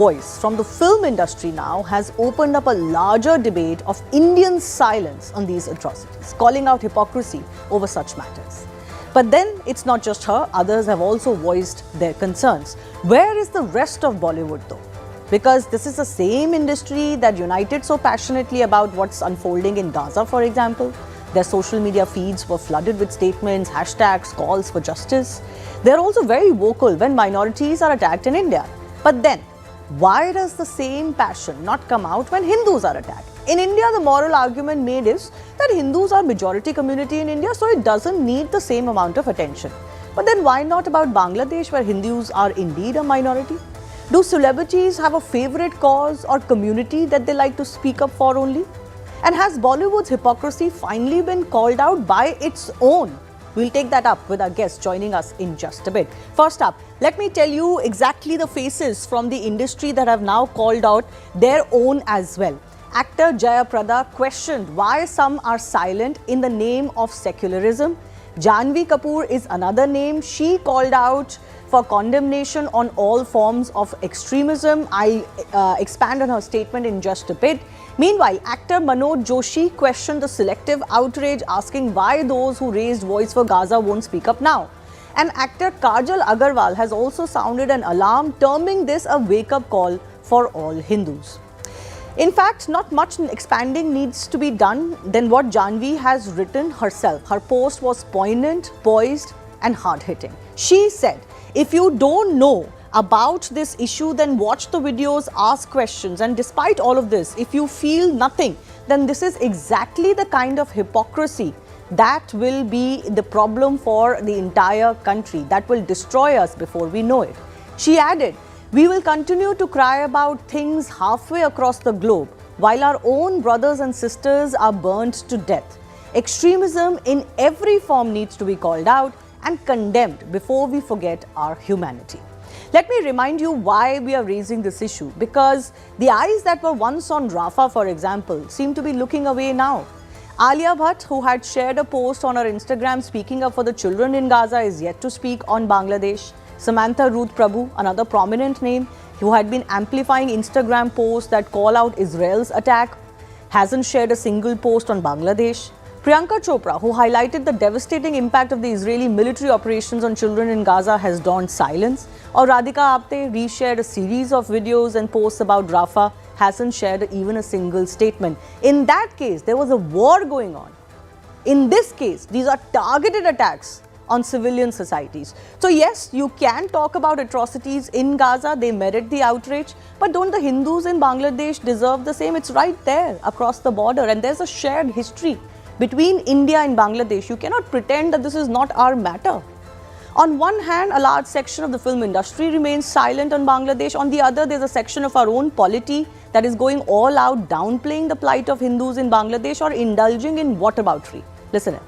voice from the film industry now has opened up a larger debate of Indian silence on these atrocities, calling out hypocrisy over such matters. But then it's not just her, others have also voiced their concerns. Where is the rest of Bollywood though? Because this is the same industry that united so passionately about what's unfolding in Gaza, for example. Their social media feeds were flooded with statements, hashtags, calls for justice. They're also very vocal when minorities are attacked in India. But then, why does the same passion not come out when Hindus are attacked? In India, the moral argument made is that Hindus are majority community in India, so it doesn't need the same amount of attention. But then why not about Bangladesh, where Hindus are indeed a minority? Do celebrities have a favorite cause or community that they like to speak up for only? And has Bollywood's hypocrisy finally been called out by its own? We'll take that up with our guest joining us in just a bit. First up, let me tell you exactly the faces from the industry that have now called out their own as well. Actor Jaya Prada questioned why some are silent in the name of secularism. Janhvi Kapoor is another name. She called out for condemnation on all forms of extremism. I expand on her statement in just a bit. Meanwhile, actor Manoj Joshi questioned the selective outrage, asking why those who raised voice for Gaza won't speak up now. And actor Kajal Agarwal has also sounded an alarm, terming this a wake-up call for all Hindus. In fact, not much expanding needs to be done than what Janhvi has written herself. Her post was poignant, poised and hard-hitting. She said, if you don't know about this issue, then watch the videos, ask questions, and despite all of this, if you feel nothing, then this is exactly the kind of hypocrisy that will be the problem for the entire country, that will destroy us before we know it. She added, we will continue to cry about things halfway across the globe while our own brothers and sisters are burnt to death. Extremism in every form needs to be called out and condemned before we forget our humanity. Let me remind you why we are raising this issue, because the eyes that were once on Rafah, for example, seem to be looking away now. Alia Bhatt, who had shared a post on her Instagram speaking up for the children in Gaza, is yet to speak on Bangladesh. Samantha Ruth Prabhu, another prominent name, who had been amplifying Instagram posts that call out Israel's attack, hasn't shared a single post on Bangladesh. Priyanka Chopra, who highlighted the devastating impact of the Israeli military operations on children in Gaza, has donned silence. Or Radhika Apte reshared a series of videos and posts about Rafah, hasn't shared even a single statement. In that case, there was a war going on. In this case, these are targeted attacks on civilian societies. So yes, you can talk about atrocities in Gaza, they merit the outrage, but don't the Hindus in Bangladesh deserve the same? It's right there across the border, and there's a shared history between India and Bangladesh. You cannot pretend that this is not our matter. On one hand, a large section of the film industry remains silent on Bangladesh. On the other, there's a section of our own polity that is going all out, downplaying the plight of Hindus in Bangladesh or indulging in whataboutery. Listen in.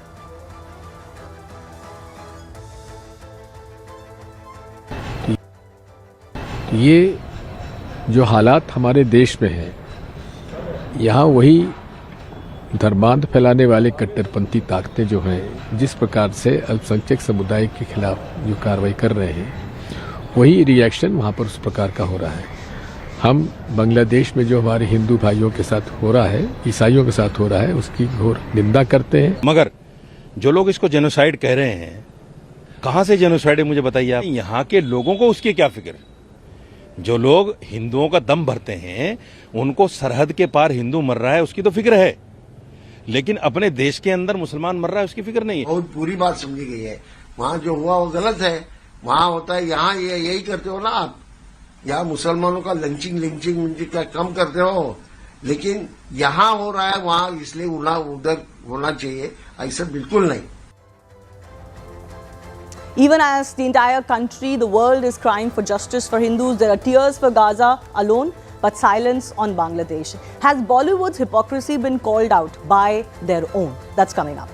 ये जो हालात हमारे देश में हैं, यहाँ वही धर्मांध फैलाने वाले कट्टरपंथी ताकतें जो हैं, जिस प्रकार से अल्पसंख्यक समुदाय के खिलाफ जो कार्रवाई कर रहे हैं, वही रिएक्शन वहाँ पर उस प्रकार का हो रहा है। हम बांग्लादेश में जो हमारे हिंदू भाइयों के साथ हो रहा है, ईसाइयों के साथ हो रहा है, उसकी घोर निंदा करते हैं। मगर जो लोग इसको जेनोसाइड कह रहे हैं, कहाँ से जेनोसाइड है मुझे बताइए आप। यहाँ के लोगों को उसकी क्या फिक्र? जो लोग हिंदुओं का दम भरते हैं, उनको सरहद के पार हिंदू मर रहा है उसकी तो फिक्र है, लेकिन अपने देश के अंदर मुसलमान मर रहा है उसकी फिक्र नहीं है। बहुत पूरी बात समझी गई है। वहाँ जो हुआ वो गलत है, वहाँ होता है। यहाँ ये यही करते हो ना आप, यहाँ मुसलमानों का लिंचिंग का कम करते हो, लेकिन यहाँ हो रहा है वहाँ इसलिए उधर होना चाहिए, ऐसा बिल्कुल नहीं। Even as the entire country, the world is crying for justice for Hindus, there are tears for Gaza alone, but silence on Bangladesh. Has Bollywood's hypocrisy been called out by their own? That's coming up.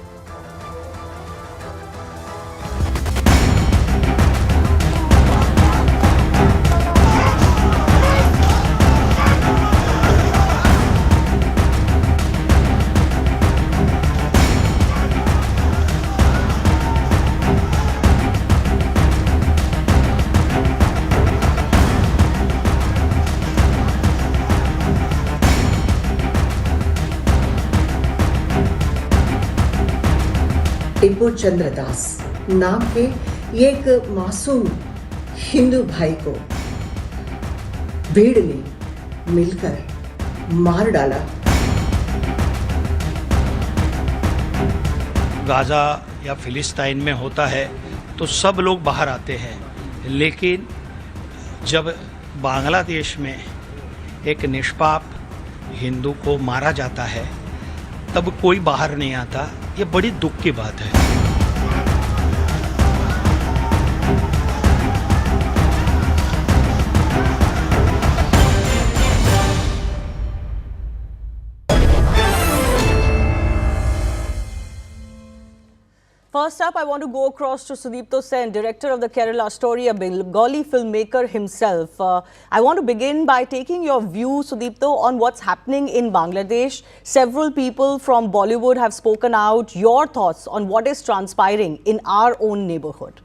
Tipu चंद्र दास नाम के एक मासूम हिंदू भाई को भीड़ ने मिलकर मार डाला। गाजा या फिलिस्तीन में होता है तो सब लोग बाहर आते हैं, लेकिन जब बांग्लादेश में एक निष्पाप हिंदू को मारा जाता है तब कोई बाहर नहीं आता। ये बड़ी दुख की बात है। First up, I want to go across to Sudipto Sen, director of the Kerala Story, a Bengali filmmaker himself. I want to begin by taking your view, Sudipto, on what's happening in Bangladesh. Several people from Bollywood have spoken out. Your thoughts on what is transpiring in our own neighborhood?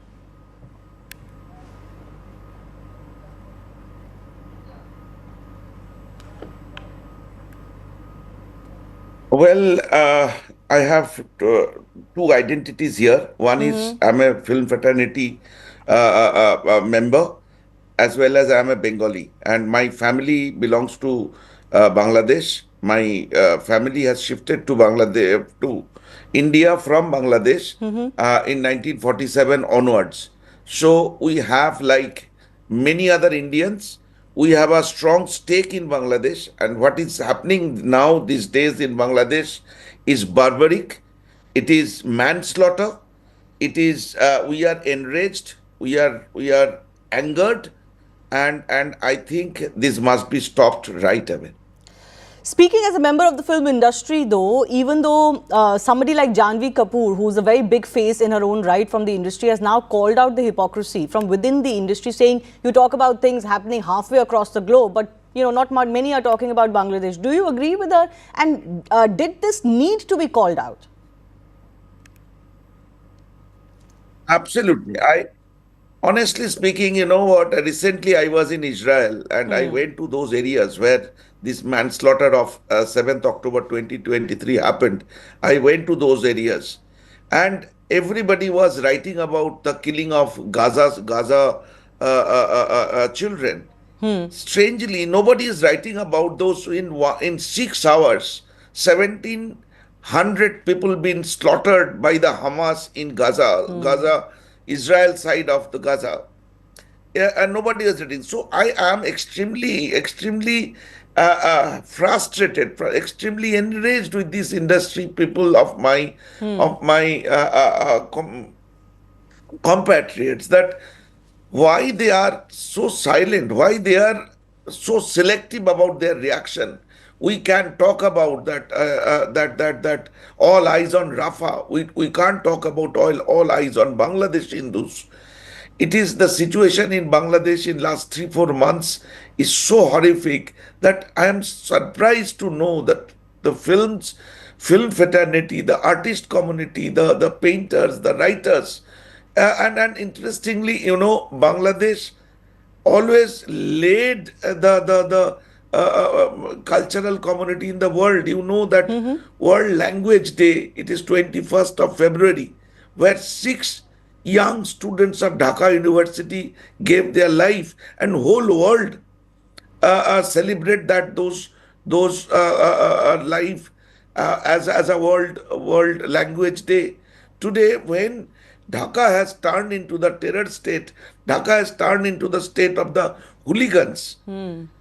Well, I have two identities here. One is I'm a film fraternity member, as well as I'm a Bengali, and my family belongs to Bangladesh. My family has shifted to Bangladesh, to India from Bangladesh in 1947 onwards. So we have, like many other Indians, we have a strong stake in Bangladesh, and what is happening now these days in Bangladesh is barbaric. It is manslaughter. It is we are enraged. We are angered, and I think this must be stopped right away. Speaking as a member of the film industry, though, even though somebody like Janhvi Kapoor, who's a very big face in her own right from the industry, has now called out the hypocrisy from within the industry, saying you talk about things happening halfway across the globe, but not many are talking about Bangladesh. Do you agree with her? And did this need to be called out? Absolutely. Honestly speaking, you know what? Recently, I was in Israel, and I went to those areas where this manslaughter of 7th October 2023 happened. I went to those areas, and everybody was writing about the killing of Gaza children. Strangely, nobody is writing about those in 6 hours. 1,700 people been slaughtered by the Hamas in Gaza, Israel side of the Gaza. Yeah, and nobody is reading. So I am extremely frustrated, extremely enraged with this industry people of my compatriots, that why they are so silent, why they are so selective about their reaction. We can talk about that all eyes on Rafah. We can't talk about all eyes on Bangladesh Hindus. It is the situation in Bangladesh in last 3-4 months is so horrific that I am surprised to know that the film fraternity, the artist community, the painters, the writers, and interestingly, Bangladesh always led the cultural community in the world. You know that World Language Day, it is 21st of February, where 6 young students of Dhaka University gave their life, and whole world celebrate those life as a world language day. Today, when Dhaka has turned into the terror state, Dhaka has turned into the state of the hooligans.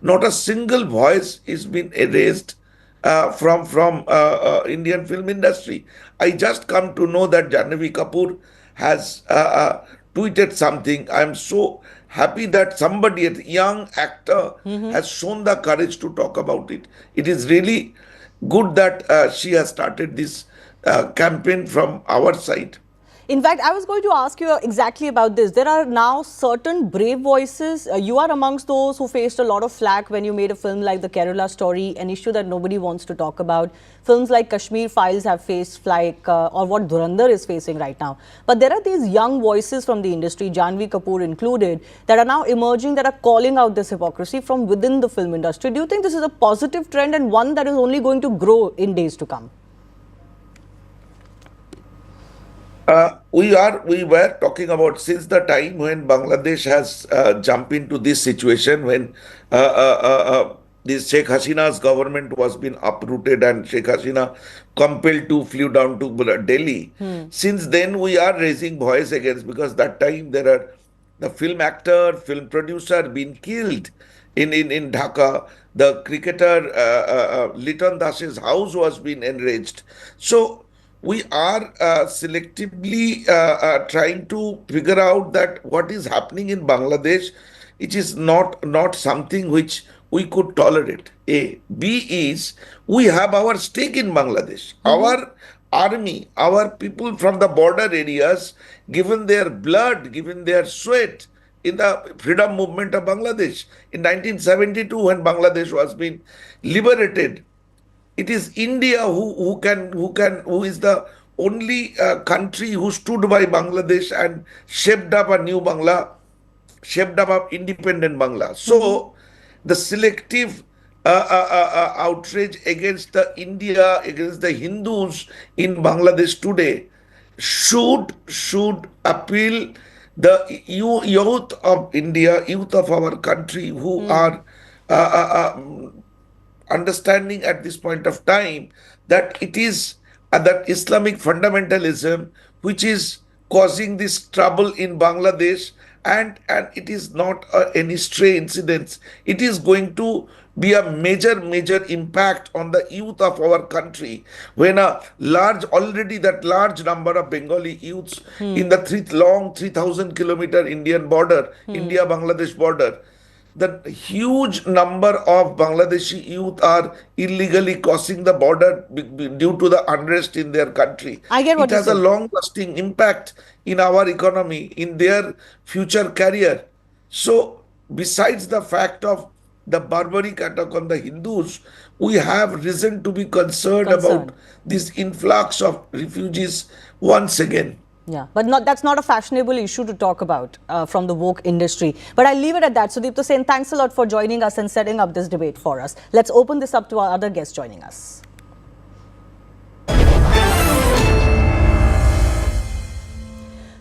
Not a single voice is been erased from Indian film industry. I just come to know that Janhvi Kapoor has tweeted something. I am so happy that somebody, a young actor, has shown the courage to talk about it. It is really good that she has started this campaign from our side. In fact, I was going to ask you exactly about this. There are now certain brave voices. You are amongst those who faced a lot of flack when you made a film like The Kerala Story, an issue that nobody wants to talk about. Films like Kashmir Files have faced flack, or what Dhurandhar is facing right now. But there are these young voices from the industry, Janhvi Kapoor included, that are now emerging, that are calling out this hypocrisy from within the film industry. Do you think this is a positive trend and one that is only going to grow in days to come? We were talking about since the time when Bangladesh has jumped into this situation when this Sheikh Hasina's government was being uprooted and Sheikh Hasina compelled to flew down to Delhi. Since then, we are raising voice against because that time there are the film actor, film producer been killed in Dhaka. The cricketer Liton Das's house was being enraged. So we are selectively trying to figure out that what is happening in Bangladesh, it is not something which we could tolerate. A. B is we have our stake in Bangladesh. Our army, our people from the border areas, given their blood, given their sweat in the freedom movement of Bangladesh. In 1972, when Bangladesh was being liberated, it is India who is the only country who stood by Bangladesh and shaped up a new Bangla, shaped up an independent Bangla. So the selective outrage against the India, against the Hindus in Bangladesh today should appeal the youth of India, youth of our country who are understanding at this point of time that it is that Islamic fundamentalism which is causing this trouble in Bangladesh, and it is not any stray incidents. It is going to be a major impact on the youth of our country when a large number of Bengali youths in the long 3,000-kilometer Indian border, India-Bangladesh border, the huge number of Bangladeshi youth are illegally crossing the border due to the unrest in their country. I get what it has you a say. long-lasting impact in our economy, in their future career. So, besides the fact of the barbaric attack on the Hindus, we have reason to be concerned about this influx of refugees once again. Yeah, but that's not a fashionable issue to talk about from the woke industry. But I'll leave it at that. Sudipto Sen, thanks a lot for joining us and setting up this debate for us. Let's open this up to our other guests joining us.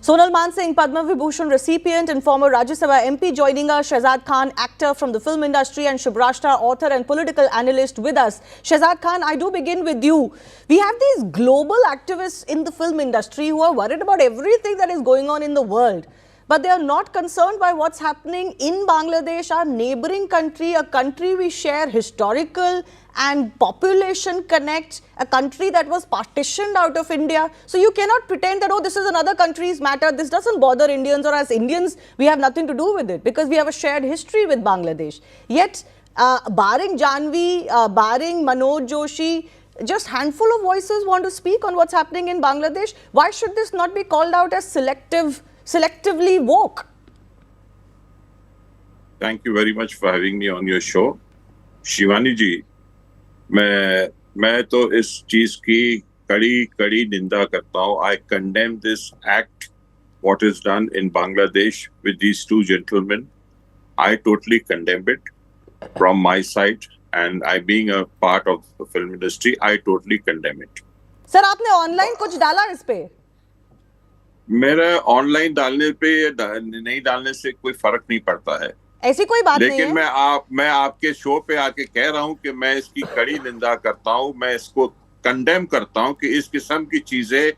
Sonal Mansingh, Padma Vibhushan recipient and former Rajya Sabha MP joining us. Shehzad Khan, actor from the film industry, and Shubrashta, author and political analyst with us. Shehzad Khan, I do begin with you. We have these global activists in the film industry who are worried about everything that is going on in the world. But they are not concerned by what's happening in Bangladesh, our neighboring country, a country we share historical and population connect, a country that was partitioned out of India. So you cannot pretend that, oh, this is another country's matter. This doesn't bother Indians, or as Indians, we have nothing to do with it because we have a shared history with Bangladesh. Yet, barring Janhvi, barring Manoj Joshi, just handful of voices want to speak on what's happening in Bangladesh. Why should this not be called out as selectively woke? Thank you very much for having me on your show. Shivani ji, मैं तो इस चीज की कड़ी निंदा करता हूँ. I condemn this act, what is done in Bangladesh with these two gentlemen. I totally condemn it from my side, and I being a part of the film industry, I totally condemn it. Sir, आपने online कुछ डाला इस पे? मेरा online डालने पे या नहीं डालने से कोई फर्क नहीं पड़ता है. ऐसी कोई बात नहीं है. लेकिन मैं आपके शो पे आके कह रहा हूं कि मैं इसकी कड़ी निंदा करता हूं. मैं इसको कंडेम करता हूं कि इस किस्म की चीजें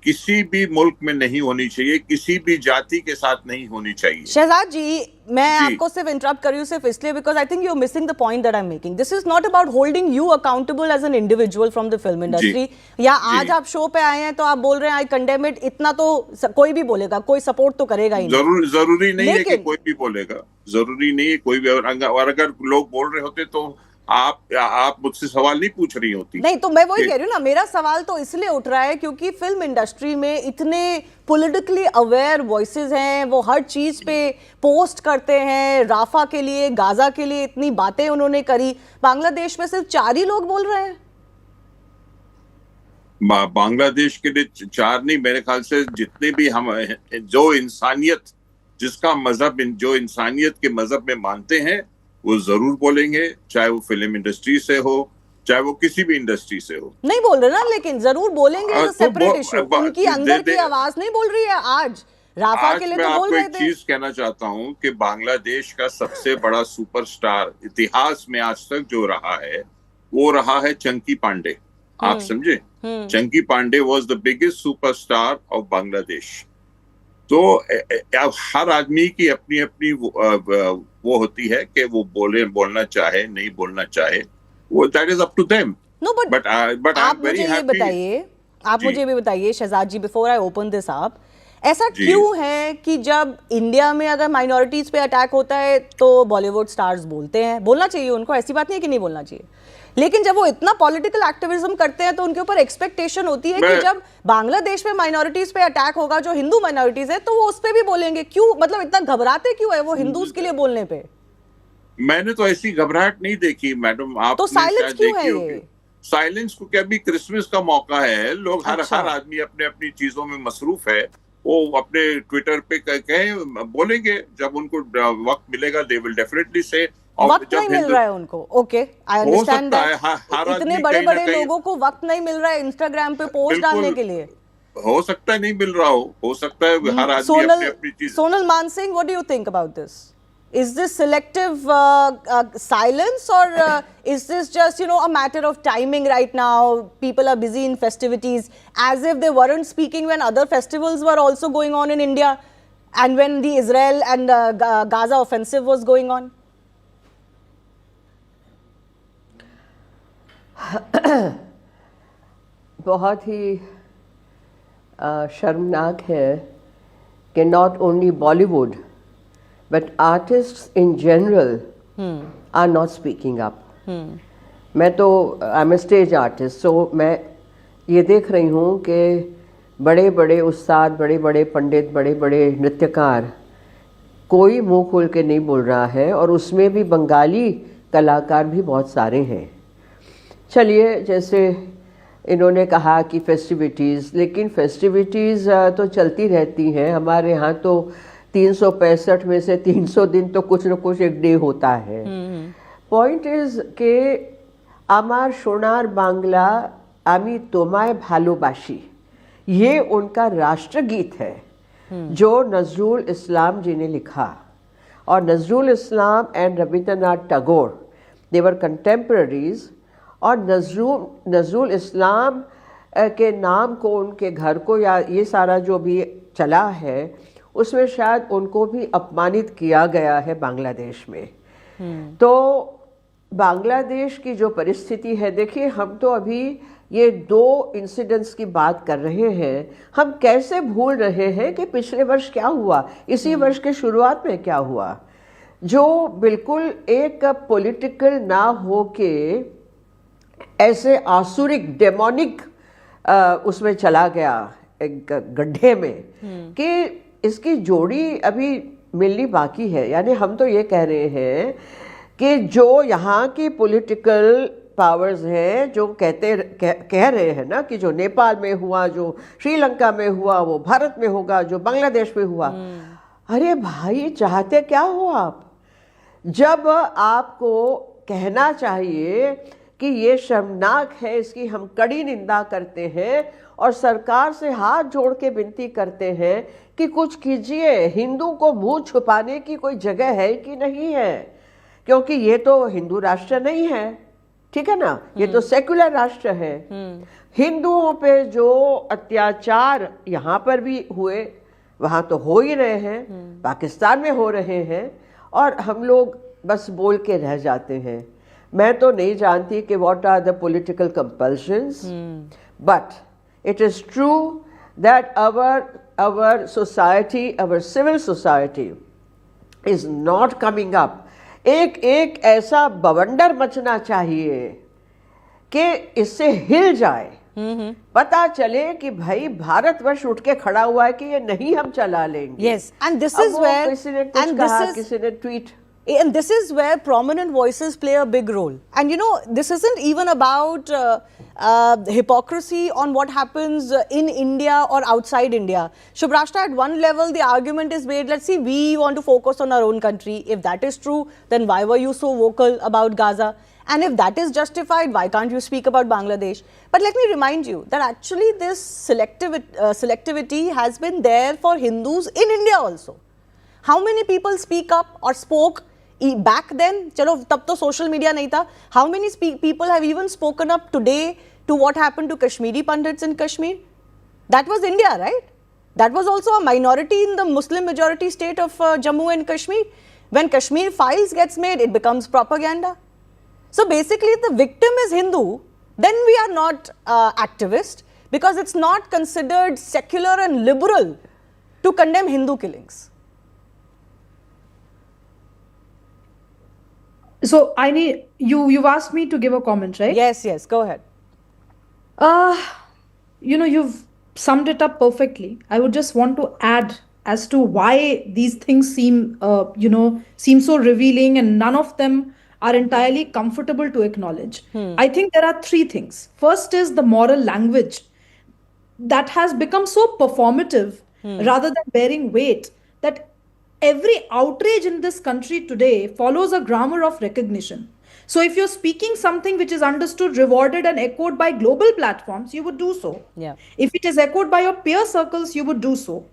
किसी भी मुल्क में नहीं होनी चाहिए, किसी भी जाति के साथ नहीं होनी चाहिए. शहजाद जी, मैं आपको सिर्फ इंटरप्ट कर रही हूँ सिर्फ इसलिए because I think you are missing the point that I am making. This is not about holding you accountable as an individual from the film industry. या आज आप शो पे आए हैं तो आप बोल रहे हैं आई कंडेम इट. इतना तो कोई भी बोलेगा, कोई सपोर्ट तो करेगा ही नहीं. जरूरी नहीं है कि कोई भी बोलेगा, जरूरी नहीं है कोई भी. और अगर लोग बोल रहे होते तो आप मुझसे सवाल नहीं पूछ रही होती. नहीं, तो मैं वही कह रही हूँ ना, मेरा सवाल तो इसलिए उठ रहा है क्योंकि फिल्म इंडस्ट्री में इतने पॉलिटिकली अवेयर वॉइसेस हैं, वो हर चीज पे पोस्ट करते हैं. राफा के लिए, गाजा के लिए इतनी बातें उन्होंने करी. बांग्लादेश में सिर्फ 4 ही लोग बोल रहे हैं. बांग्लादेश के लिए 4 नहीं, मेरे ख्याल से जितने भी हम जो इंसानियत, जिसका मजहब, जो इंसानियत के मजहब में मानते हैं, वो जरूर बोलेंगे, चाहे वो फिल्म इंडस्ट्री से हो, चाहे वो किसी भी इंडस्ट्री से हो। नहीं बोल रहे ना, लेकिन जरूर बोलेंगे एज अ तो सेपरेट इशू। उनकी अंदर की दे- आवाज नहीं बोल रही है आज, राफा के लिए मैं तो बोल आपको रहे एक थे। चीज कहना चाहता हूं कि बांग्लादेश का सबसे बड़ा सुपरस्टार इतिहास में आज तक जो रहा है वो रहा है चंकी पांडे। आप समझे? Chunky Pandey was the biggest superstar of Bangladesh. तो अब हर आदमी की अपनी अपनी वो होती है कि वो बोलना चाहे नहीं बोलना चाहे, वो that is up to them. No but आप मुझे ये बताइए, आप मुझे भी बताइए Shahzad ji, before I open this up, ऐसा क्यों है कि जब इंडिया में अगर माइनॉरिटीज पे अटैक होता है तो बॉलीवुड स्टार्स बोलते हैं, बोलना चाहिए उनको, ऐसी बात नहीं है कि नहीं बोलना चाहिए, लेकिन जब वो इतना पॉलिटिकल एक्टिविज्म करते हैं तो उनके ऊपर एक्सपेक्टेशन होती है कि जब बांग्लादेश में माइनॉरिटीज पे अटैक होगा, जो हिंदू माइनॉरिटीज है, तो वो उस पे भी बोलेंगे। क्यों, मतलब इतना घबराते क्यों है वो हिंदूज के लिए बोलने पे? मैंने तो ऐसी घबराहट नहीं देखी मैडम। आप तो साइलेंस क्यों है ये? साइलेंस को क्या, भी क्रिसमस का मौका है, लोग हर आदमी अपने अपनी चीजों में मसरूफ है, वो अपने ट्विटर पे कहें बोलेंगे, जब उनको वक्त मिलेगा दे विल डेफिनेटली से। वक्त नहीं मिल रहा है उनको, ओके आई अंडरस्टैंड दैट। इतने बड़े बड़े लोगों को वक्त नहीं मिल रहा है इंस्टाग्राम पे पोस्ट डालने के लिए। हो सकता है नहीं मिल रहा हो सकता है हर आदमी अपनी अपनी चीज। Sonal Mansingh, what do you think about this? Is this selective silence, or is this just, a matter of timing right now? People are busy in festivities, as if they weren't speaking when other festivals were also going on in India, and when the Israel and Gaza offensive was going on. बहुत ही शर्मनाक है कि not only Bollywood but artists in general are not speaking up. मैं तो I'm a stage artist, so मैं ये देख रही हूँ कि बड़े बड़े उस्ताद, बड़े बड़े पंडित, बड़े बड़े नृत्यकार, कोई मुंह खोल के नहीं बोल रहा है, और उसमें भी बंगाली कलाकार भी बहुत सारे हैं। चलिए, जैसे इन्होंने कहा कि फेस्टिविटीज़, लेकिन फेस्टिविटीज़ तो चलती रहती हैं। हमारे यहाँ तो 365 में से 300 दिन तो कुछ न कुछ एक डे होता है। पॉइंट इज के आमार सोनार बांग्ला आमी तोमाय भालोबाशी, ये उनका राष्ट्रगीत है जो नजरुल इस्लाम जी ने लिखा। और Nazrul Islam and Rabindranath Tagore, they were contemporaries. और नजरुल इस्लाम के नाम को, उनके घर को, या ये सारा जो भी चला है, उसमें शायद उनको भी अपमानित किया गया है बांग्लादेश में। तो बांग्लादेश की जो परिस्थिति है, देखिए, हम तो अभी ये 2 इंसिडेंट्स की बात कर रहे हैं, हम कैसे भूल रहे हैं कि पिछले वर्ष क्या हुआ, इसी वर्ष के शुरुआत में क्या हुआ, जो बिल्कुल एक पॉलिटिकल ना हो के ऐसे आसुरिक डेमोनिक उसमें चला गया, एक गड्ढे में, कि इसकी जोड़ी अभी मिलनी बाकी है। यानी हम तो ये कह रहे हैं कि जो यहाँ की पॉलिटिकल पावर्स हैं, जो कह रहे हैं ना कि जो नेपाल में हुआ, जो श्रीलंका में हुआ, वो भारत में होगा, जो बांग्लादेश में हुआ। अरे भाई, चाहते क्या हो आप? जब आपको कहना चाहिए कि ये शर्मनाक है, इसकी हम कड़ी निंदा करते हैं और सरकार से हाथ जोड़ के विनती करते हैं कि कुछ कीजिए, हिंदू को मुंह छुपाने की कोई जगह है कि नहीं है, क्योंकि ये तो हिंदू राष्ट्र नहीं है, ठीक है ना, ये तो सेक्युलर राष्ट्र है। हिंदुओं पे जो अत्याचार यहाँ पर भी हुए, वहाँ तो हो ही रहे हैं, पाकिस्तान में हो रहे हैं, और हम लोग बस बोल के रह जाते हैं। मैं तो नहीं जानती कि what are the political compulsions, but it is true that our society, our civil society is not coming up. एक ऐसा बवंडर मचना चाहिए कि इससे हिल जाए, पता चले कि भाई भारतवर्ष उठ के खड़ा हुआ है कि ये नहीं हम चला लेंगे। Yes, and this is where, किसी ने कुछ कहा, किसी ने tweet, and this is where prominent voices play a big role. And this isn't even about hypocrisy on what happens in India or outside India. Shubhrashta, at one level the argument is made, let's see, we want to focus on our own country. If that is true, then why were you so vocal about Gaza? And if that is justified, why can't you speak about Bangladesh? But let me remind you that actually this selectivity has been there for Hindus in India also. How many people speak up or spoke back then? Chalo, tab to social media nahi tha. How many people have even spoken up today to what happened to Kashmiri Pandits in Kashmir? That was India, right? That was also a minority in the Muslim majority state of Jammu and Kashmir. When Kashmir Files gets made, it becomes propaganda. So basically, the victim is Hindu, then we are not activist, because it's not considered secular and liberal to condemn Hindu killings. So I need you've asked me to give a comment, right? Yes, yes, go ahead. You've summed it up perfectly. I would just want to add as to why these things seem so revealing, and none of them are entirely comfortable to acknowledge. I think there are three things. First is the moral language that has become so performative rather than bearing weight, that every outrage in this country today follows a grammar of recognition. So if you're speaking something which is understood, rewarded, and echoed by global platforms, you would do so. Yeah. If it is echoed by your peer circles, you would do so.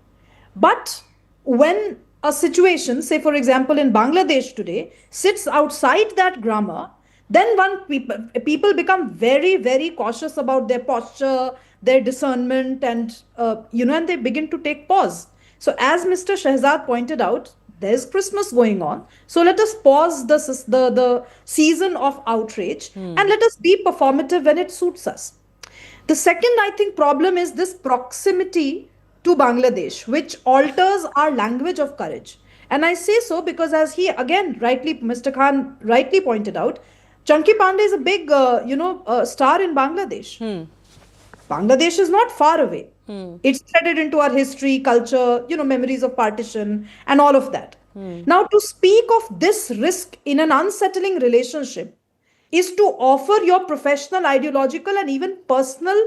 But when a situation, say for example in Bangladesh today, sits outside that grammar, then people become very, very cautious about their posture, their discernment, and and they begin to take pause. So as Mr. Shehzad pointed out, there's Christmas going on. So let us pause the season of outrage and let us be performative when it suits us. The second, I think, problem is this proximity to Bangladesh, which alters our language of courage. And I say so because, as he again Mr. Khan rightly pointed out, Chunky Pandey is a big, star in Bangladesh. Bangladesh is not far away. It's threaded into our history, culture, memories of partition and all of that. Now, to speak of this risk in an unsettling relationship is to offer your professional, ideological, and even personal,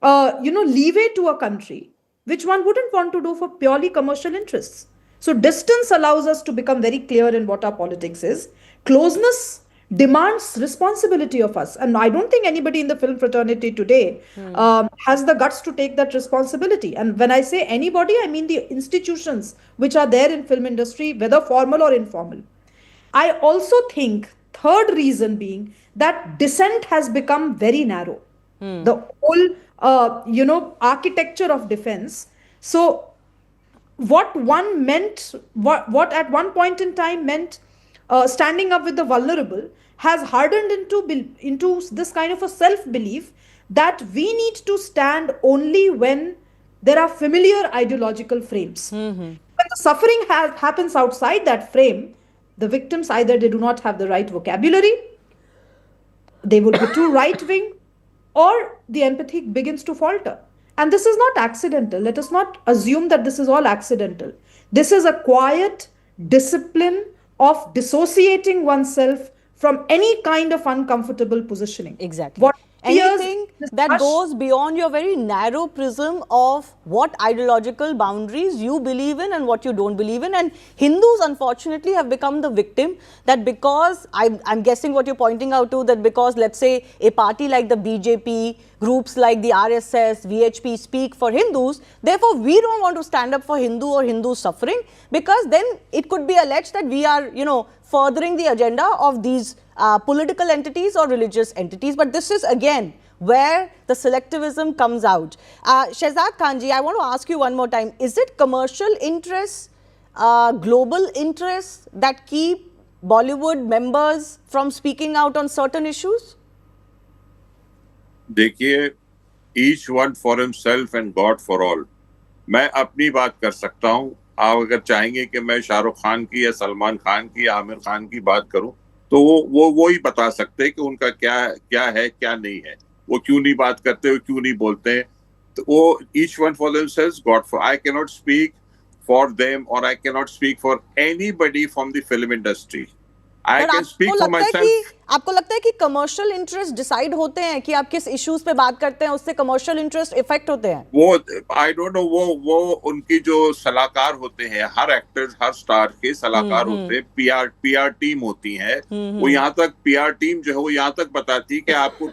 leeway to a country, which one wouldn't want to do for purely commercial interests. So distance allows us to become very clear in what our politics is. Closeness demands responsibility of us. And I don't think anybody in the film fraternity today has the guts to take that responsibility. And when I say anybody, I mean the institutions which are there in film industry, whether formal or informal. I also think, third reason being, that dissent has become very narrow. The whole, architecture of defense. So what one meant, what at one point in time meant standing up with the vulnerable, has hardened into this kind of a self-belief that we need to stand only when there are familiar ideological frames. When the suffering happens outside that frame, the victims either they do not have the right vocabulary, they would be too right-wing, or the empathy begins to falter. And this is not accidental. Let us not assume that this is all accidental. This is a quiet discipline of dissociating oneself from any kind of uncomfortable positioning. Exactly. What Anything that goes beyond your very narrow prism of what ideological boundaries you believe in and what you don't believe in. And Hindus, unfortunately, have become the victim, that because, I'm guessing what you're pointing out to, that because, let's say, a party like the BJP, groups like the RSS, VHP speak for Hindus, therefore we don't want to stand up for Hindu or Hindu suffering, because then it could be alleged that we are, furthering the agenda of these political entities or religious entities. But this is again where the selectivism comes out. Shehzad Khanji, I want to ask you one more time, is it commercial interests, global interests that keep Bollywood members from speaking out on certain issues? देखिए, each one for himself and God for all. मैं अपनी बात कर सकता हूँ. आप अगर चाहेंगे कि मैं शाहरुख खान की या सलमान खान की या आमिर खान की बात करूं, तो वो ही बता सकते हैं कि उनका क्या है, क्या नहीं है, वो क्यों नहीं बात करते, वो क्यों नहीं बोलते हैं. तो वो each one for themselves, God for. I cannot speak for them, or I cannot speak for anybody from the film industry. I can speak for myself. आपको लगता है कि कमर्शियल इंटरेस्ट डिसाइड होते हैं कि आप किस इश्यूज पे बात करते हैं, उससे कमर्शियल इंटरेस्ट इफेक्ट होते हैं? वो आई डोंट नो, वो उनकी जो सलाहकार होते हैं, हर एक्टर्स, हर स्टार के सलाहकार होते हैं, पीआर टीम होती है। वो यहाँ तक पीआर टीम जो है वो यहाँ तक बताती कि आपको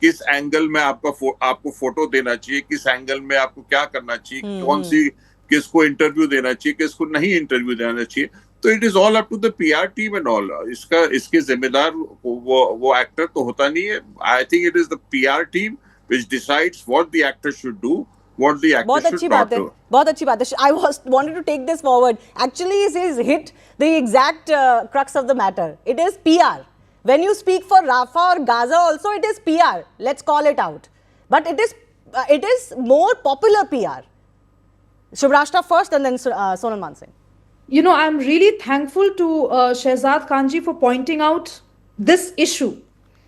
किस एंगल में आपको फोटो देना चाहिए, किस एंगल में आपको क्या करना चाहिए, कौन सी किसको इंटरव्यू देना चाहिए, किसको नहीं इंटरव्यू देना चाहिए। तो it is all up to the PR team and all. इसके जिम्मेदार वो एक्टर तो होता नहीं है। I think it is the PR team which decides what the actor should do, what the actor should not do. बहुत अच्छी बात है। I wanted to take this forward. Actually, he's hit the exact crux of the matter. It is PR. When you speak for Rafah or Gaza also, it is PR. Let's call it out. But it is more popular PR. Shubhrashta first and then Sonal Mansingh. You know, I'm really thankful to Shehzad Khanji for pointing out this issue,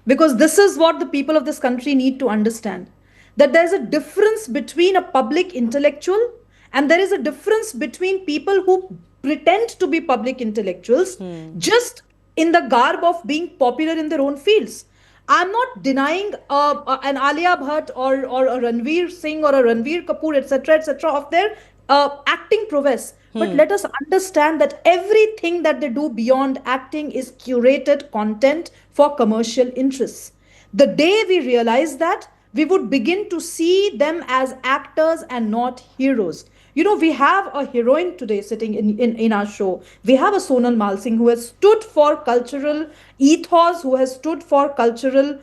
because this is what the people of this country need to understand, that there is a difference between a public intellectual and there is a difference between people who pretend to be public intellectuals just in the garb of being popular in their own fields. I'm not denying an Alia Bhatt or a Ranveer Singh or a Ranveer Kapoor, etc., of their acting prowess. But let us understand that everything that they do beyond acting is curated content for commercial interests. The day we realize that, we would begin to see them as actors and not heroes. You know, we have a heroine today sitting in our show. We have a Sonal Mansingh who has stood for cultural ethos, who has stood for cultural,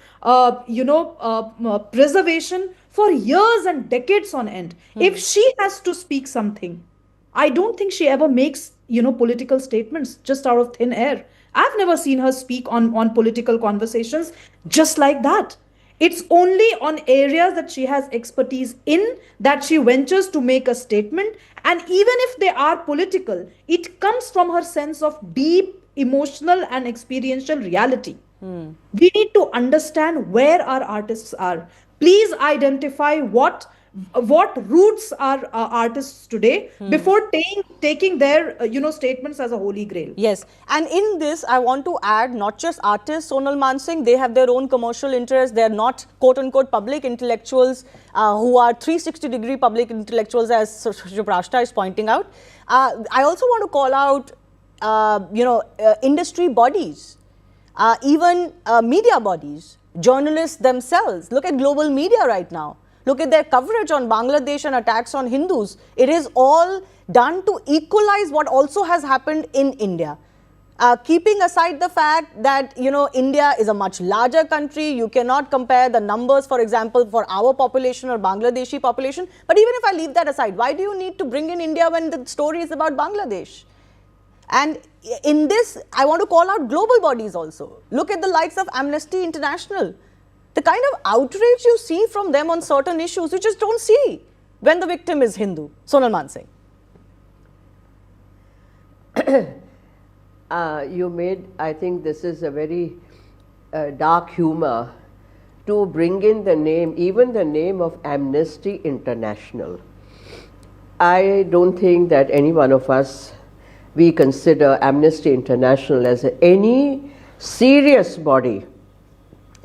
preservation for years and decades on end. If she has to speak something, I don't think she ever makes, political statements just out of thin air. I've never seen her speak on political conversations just like that. It's only on areas that she has expertise in that she ventures to make a statement. And even if they are political, it comes from her sense of deep emotional and experiential reality. We need to understand where our artists are. Please identify what roots are artists today before taking their statements as a holy grail. Yes, and in this I want to add not just artists, Sonal Mansingh, they have their own commercial interests. They are not quote unquote public intellectuals who are 360-degree public intellectuals, as Shubhrashta is pointing out. I also want to call out industry bodies, even media bodies, journalists themselves. Look at global media right now. Look at their coverage on Bangladesh and attacks on Hindus. It is all done to equalize what also has happened in India. Keeping aside the fact that, India is a much larger country, you cannot compare the numbers, for example, for our population or Bangladeshi population. But even if I leave that aside, why do you need to bring in India when the story is about Bangladesh? And in this, I want to call out global bodies also. Look at the likes of Amnesty International. The kind of outrage you see from them on certain issues, you just don't see when the victim is Hindu. Sonal Mansingh. You made, I think this is a very dark humor to bring in the name, even the name of Amnesty International. I don't think that any one of us, we consider Amnesty International as any serious body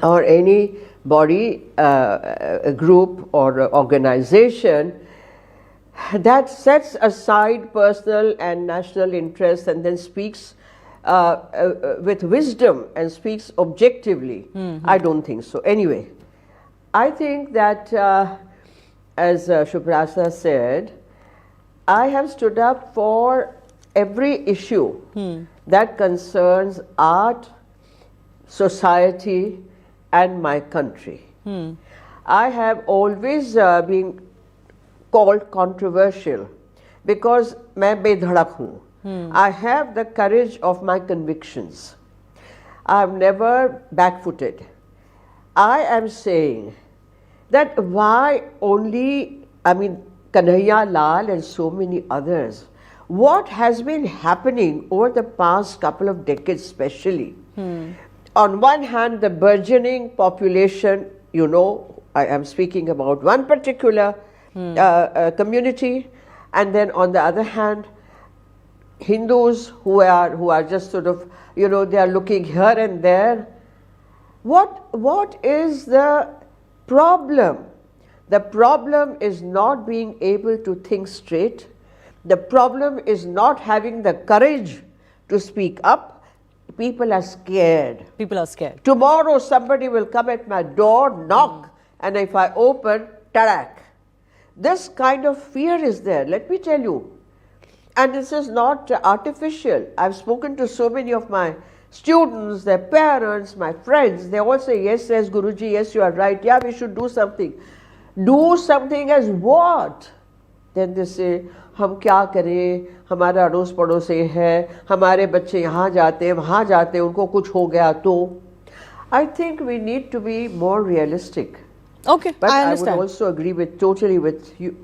or any body, group or organization that sets aside personal and national interests and then speaks with wisdom and speaks objectively. I don't think so. Anyway, I think that as Shubhrashta said, I have stood up for every issue that concerns art, society, and my country. I have always been called controversial because मैं बेधड़क हूँ. I have the courage of my convictions. I have never backfooted. I am saying that why only, Kanhaiya Lal and so many others, what has been happening over the past couple of decades especially? On one hand, the burgeoning population, I am speaking about one particular community, and then on the other hand, Hindus who are just sort of, they are looking here and there. What is the problem? The problem is not being able to think straight. The problem is not having the courage to speak up. People are scared. People are scared. Tomorrow somebody will come at my door, knock, and if I open, tadak. This kind of fear is there, let me tell you. And this is not artificial. I've spoken to so many of my students, their parents, my friends. They all say, yes, Guruji, yes, you are right. Yeah, we should do something. Do something as what? Then they say, हम क्या करें, हमारा अड़ोस पड़ोस है, हमारे बच्चे यहाँ जाते हैं, वहाँ जाते हैं, उनको कुछ हो गया तो. I think we need to be more realistic. Okay, but I understand. I would also agree totally with you.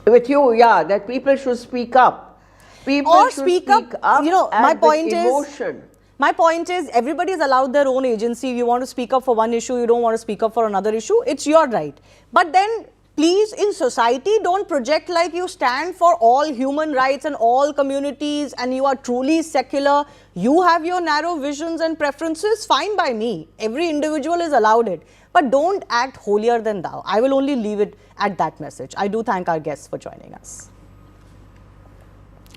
Yeah, that people should speak up. People should speak up. My point emotion. My point is, everybody is allowed their own agency. You want to speak up for one issue, you don't want to speak up for another issue. It's your right. But then, please, in society, don't project like you stand for all human rights and all communities and you are truly secular. You have your narrow visions and preferences, fine by me. Every individual is allowed it. But don't act holier than thou. I will only leave it at that message. I do thank our guests for joining us.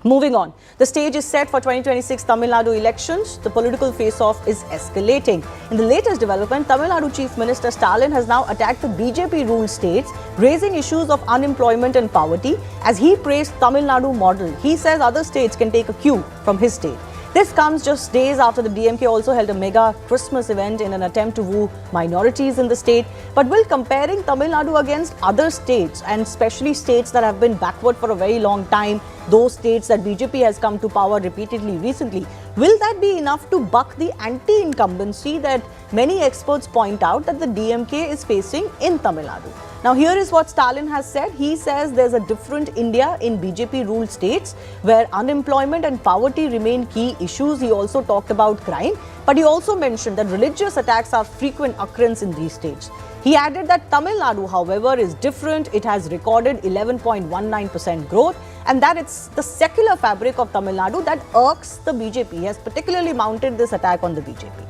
Moving on, the stage is set for 2026 Tamil Nadu elections. The political face-off is escalating. In the latest development, Tamil Nadu Chief Minister Stalin has now attacked the BJP-ruled states, raising issues of unemployment and poverty. As he praised Tamil Nadu model, he says other states can take a cue from his state. This comes just days after the DMK also held a mega Christmas event in an attempt to woo minorities in the state. But will comparing Tamil Nadu against other states, and especially states that have been backward for a very long time, those states that BJP has come to power repeatedly recently, will that be enough to buck the anti-incumbency that many experts point out that the DMK is facing in Tamil Nadu? Now, here is what Stalin has said. He says there's a different India in BJP-ruled states where unemployment and poverty remain key issues. He also talked about crime, but he also mentioned that religious attacks are frequent occurrence in these states. He added that Tamil Nadu, however, is different. It has recorded 11.19% growth, and that it's the secular fabric of Tamil Nadu that irks the BJP. He has particularly mounted this attack on the BJP.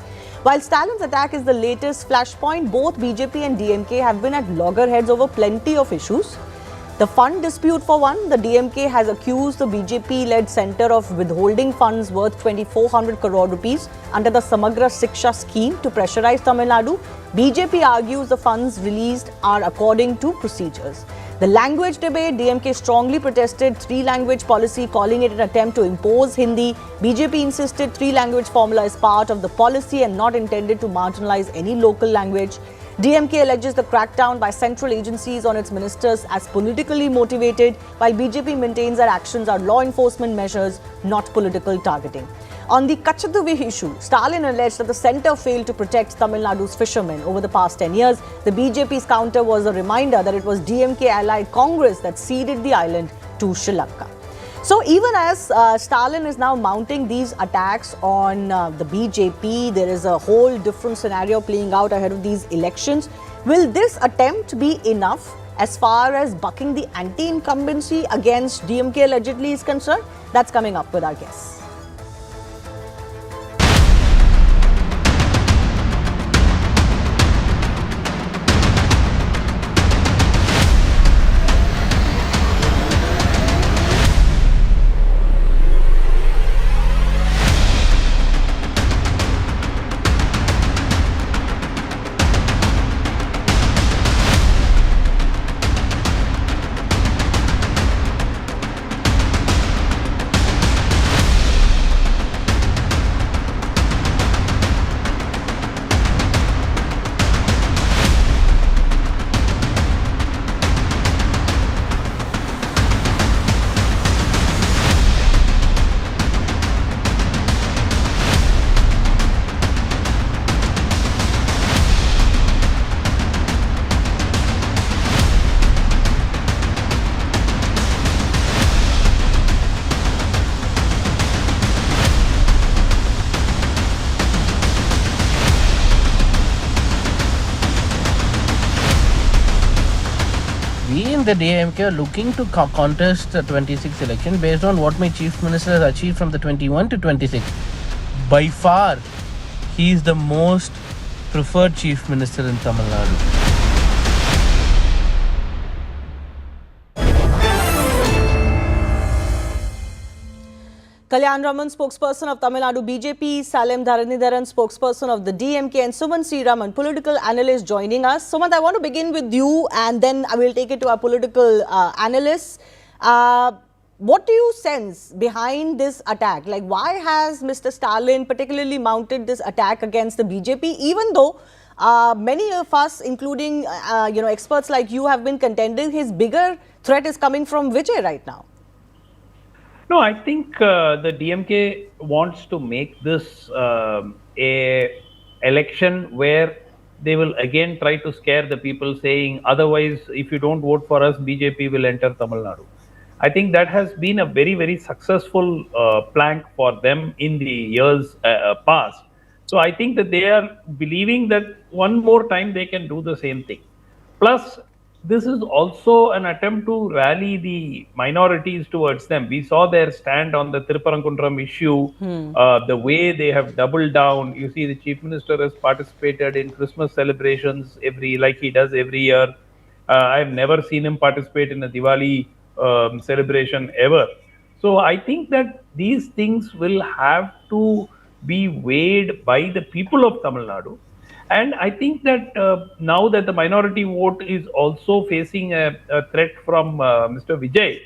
While Stalin's attack is the latest flashpoint, both BJP and DMK have been at loggerheads over plenty of issues. The fund dispute for one, the DMK has accused the BJP-led centre of withholding funds worth 2,400 crore rupees under the Samagra Shiksha scheme to pressurize Tamil Nadu. BJP argues the funds released are according to procedures. The language debate, DMK strongly protested three-language policy, calling it an attempt to impose Hindi. BJP insisted three-language formula is part of the policy and not intended to marginalize any local language. DMK alleges the crackdown by central agencies on its ministers as politically motivated, while BJP maintains that actions are law enforcement measures, not political targeting. On the Kachaduvi issue, Stalin alleged that the centre failed to protect Tamil Nadu's fishermen over the past 10 years. The BJP's counter was a reminder that it was DMK-allied Congress that ceded the island to Sri Lanka. So even as Stalin is now mounting these attacks on the BJP, there is a whole different scenario playing out ahead of these elections. Will this attempt be enough as far as bucking the anti-incumbency against DMK allegedly is concerned? That's coming up with our guests. we in the DMK are looking to contest the 26 election based on what my chief minister has achieved from the 21 to 26. By far, he is the most preferred chief minister in Tamil Nadu. Kalyan Raman, spokesperson of Tamil Nadu BJP, Salem Dharanidharan, spokesperson of the DMK, and Suman Sriraman, political analyst, joining us. Sumant, I want to begin with you and then I will take it to our political analysts. What do you sense behind this attack? Like, why has Mr. Stalin particularly mounted this attack against the BJP, even though many of us, including experts like you, have been contending his bigger threat is coming from Vijay right now? No, I think the DMK wants to make this a election where they will again try to scare the people, saying otherwise if you don't vote for us, BJP will enter Tamil Nadu. I think that has been a very, very successful plank for them in the years past. So I think that they are believing that one more time they can do the same thing. Plus, this is also an attempt to rally the minorities towards them. We saw their stand on the Thiruparangundram issue, the way they have doubled down. You see, the chief minister has participated in Christmas celebrations like he does every year. I've never seen him participate in a Diwali celebration ever. So I think that these things will have to be weighed by the people of Tamil Nadu. And I think that now that the minority vote is also facing a threat from Mr. Vijay,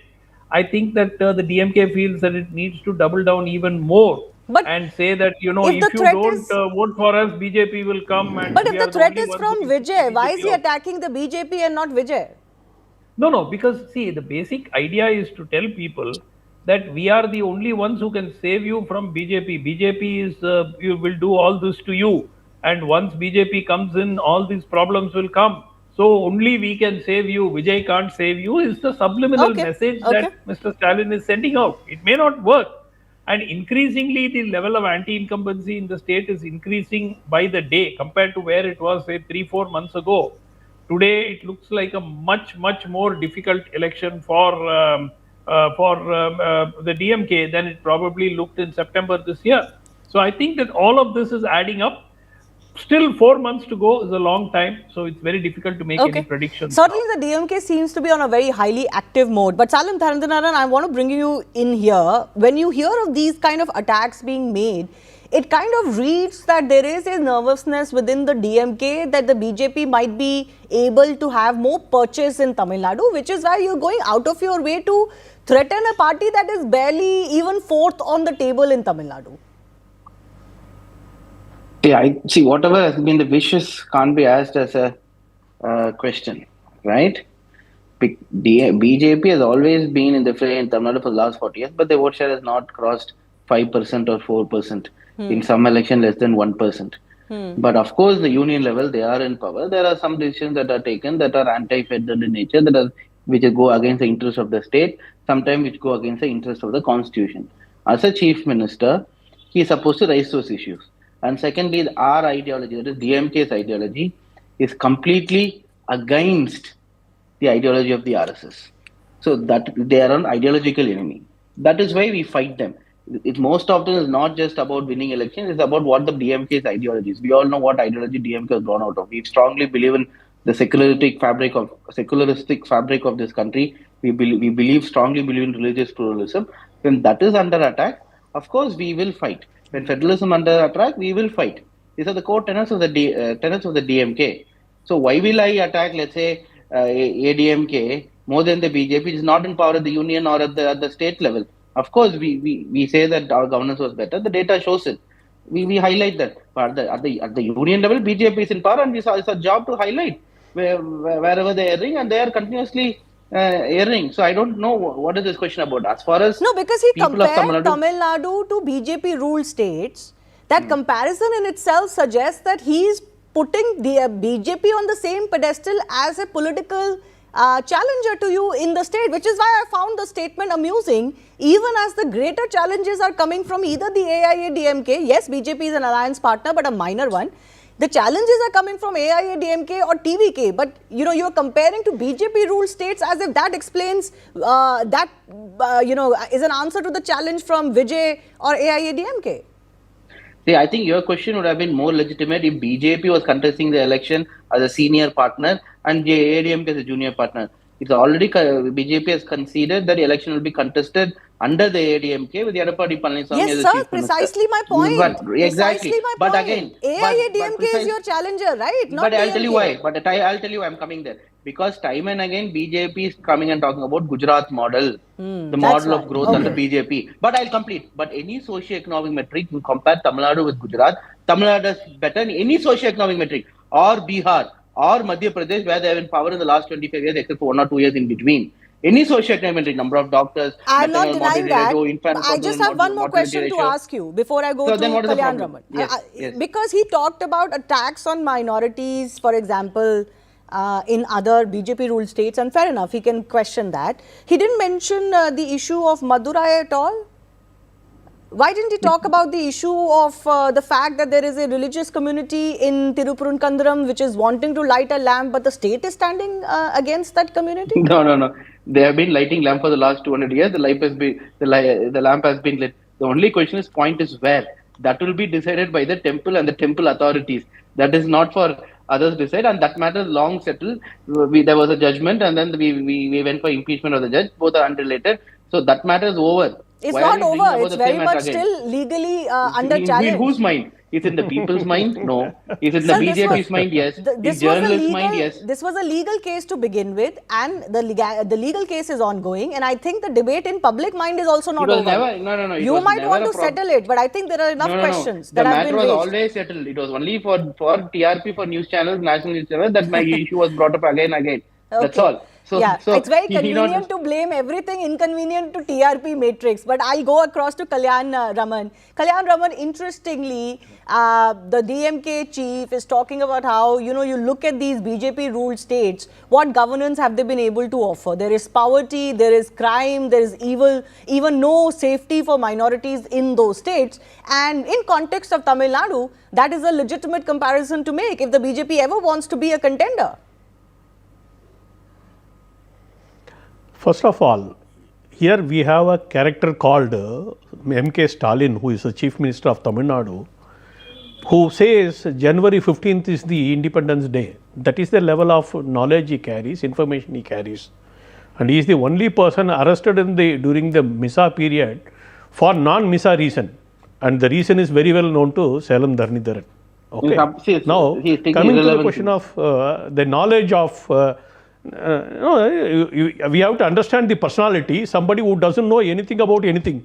I think that the DMK feels that it needs to double down even more and say that, if you don't vote for us, BJP will come. But if the threat is from Vijay, why is he attacking the BJP and not Vijay? No, because see, the basic idea is to tell people that we are the only ones who can save you from BJP. BJP is, you will do all this to you. And once BJP comes in, all these problems will come. So only we can save you. Vijay can't save you is the subliminal message that Mr. Stalin is sending out. It may not work. And increasingly, the level of anti-incumbency in the state is increasing by the day compared to where it was, say, 3-4 months ago. Today, it looks like a much, much more difficult election for the DMK than it probably looked in September this year. So I think that all of this is adding up. Still 4 months to go is a long time, so it's very difficult to make any predictions. Certainly the DMK seems to be on a very highly active mode. But Salem Dharanidharan, I want to bring you in here. When you hear of these kind of attacks being made, it kind of reads that there is a nervousness within the DMK that the BJP might be able to have more purchase in Tamil Nadu, which is why you're going out of your way to threaten a party that is barely even fourth on the table in Tamil Nadu. Yeah, I see. Whatever has been the wishes can't be asked as a question, right? BJP has always been in the fray in Tamil Nadu for the last 40 years, but the vote share has not crossed 5% or 4%. In some election, less than 1%. But of course, the union level, they are in power. There are some decisions that are taken that are anti-federal in nature, which go against the interest of the state, sometimes which go against the interest of the constitution. As a chief minister, he is supposed to raise those issues. And secondly, our ideology, that is DMK's ideology, is completely against the ideology of the RSS. So that they are an ideological enemy. That is why we fight them. It most often is not just about winning elections, it's about what the DMK's ideology is. We all know what ideology DMK has gone out of. We strongly believe in the secularistic fabric of this country. We strongly believe in religious pluralism. When that is under attack, of course we will fight. When federalism under attack, we will fight. These are the core tenets of the DMK. So why will I attack, let's say, ADMK more than the BJP, which is not in power at the union or at the state level? Of course, we say that our governance was better. The data shows it. We highlight that. But at the union level, BJP is in power, and it's a job to highlight wherever they are erring, and they are continuously erring. So I don't know what is this question about. As far as because he compared Tamil Nadu to BJP ruled states. That comparison in itself suggests that he is putting the BJP on the same pedestal as a political challenger to you in the state, which is why I found the statement amusing, even as the greater challenges are coming from either the AIA-DMK, yes, BJP is an alliance partner, but a minor one. The challenges are coming from AIADMK or TVK, but you're comparing to BJP ruled states as if that explains is an answer to the challenge from Vijay or AIADMK. See, I think your question would have been more legitimate if BJP was contesting the election as a senior partner and AIADMK as a junior partner. It's already BJP has conceded that the election will be contested under the AIADMK with Edappadi Palaniswamy as the Yes, chief sir, precisely my point. Exactly. Precisely my But point. again, AIADMK is your challenger, right? Not but I'll tell you why. DMK. But I'll tell you why I'm coming there. Because time and again, BJP is coming and talking about Gujarat model, the model of growth under BJP. But I'll complete. But any socio-economic metric, you compare Tamil Nadu with Gujarat, Tamil Nadu is better in any socio-economic metric, or Bihar, or Madhya Pradesh, where they have been in power in the last 25 years, except for 1 or 2 years in between. Any socio-economic metric, number of doctors, I'm not denying that. I just have one more mortality question to ratio. ask you before I go So to then what is the Kalyan problem? Raman. Yes. Because he talked about attacks on minorities, for example, in other BJP ruled states, and fair enough, he can question that. He didn't mention the issue of Madurai at all. Why didn't he talk about the issue of the fact that there is a religious community in Tirupurunkandaram which is wanting to light a lamp, but the state is standing against that community? No. They have been lighting lamp for the last 200 years. The lamp has been lit. The only point is where. That will be decided by the temple and the temple authorities. That is not for others to decide, and that matter is long settled. There was a judgment, and then we went for impeachment of the judge. Both are unrelated. So that matter is over. It's not over. It's very much still legally under challenge. In whose mind? Is it in the people's mind? No. Is it in the BJP's mind? Yes. Is journalists' mind? Yes. This was a legal case to begin with, and the legal case is ongoing. And I think the debate in public mind is also not over. No. You might want to settle it, but I think there are enough questions that have been raised. The matter was always settled. It was only for TRP, for news channels, national news channels, that my issue was brought up again. That's all. So it's very convenient to blame everything inconvenient to TRP matrix. But I'll go across to Kalyan Raman. Kalyan Raman, interestingly, the DMK chief is talking about how, you look at these BJP ruled states, what governance have they been able to offer? There is poverty, there is crime, there is evil, even no safety for minorities in those states. And in context of Tamil Nadu, that is a legitimate comparison to make if the BJP ever wants to be a contender. First of all, here we have a character called M.K. Stalin, who is the Chief Minister of Tamil Nadu, who says January 15th is the Independence Day. That is the level of knowledge he carries, information he carries. And he is the only person arrested during the Misa period for non-Misa reason. And the reason is very well known to Salem Dharnidharan. Okay. Now, coming to the question of the knowledge of we have to understand the personality. Somebody who doesn't know anything about anything.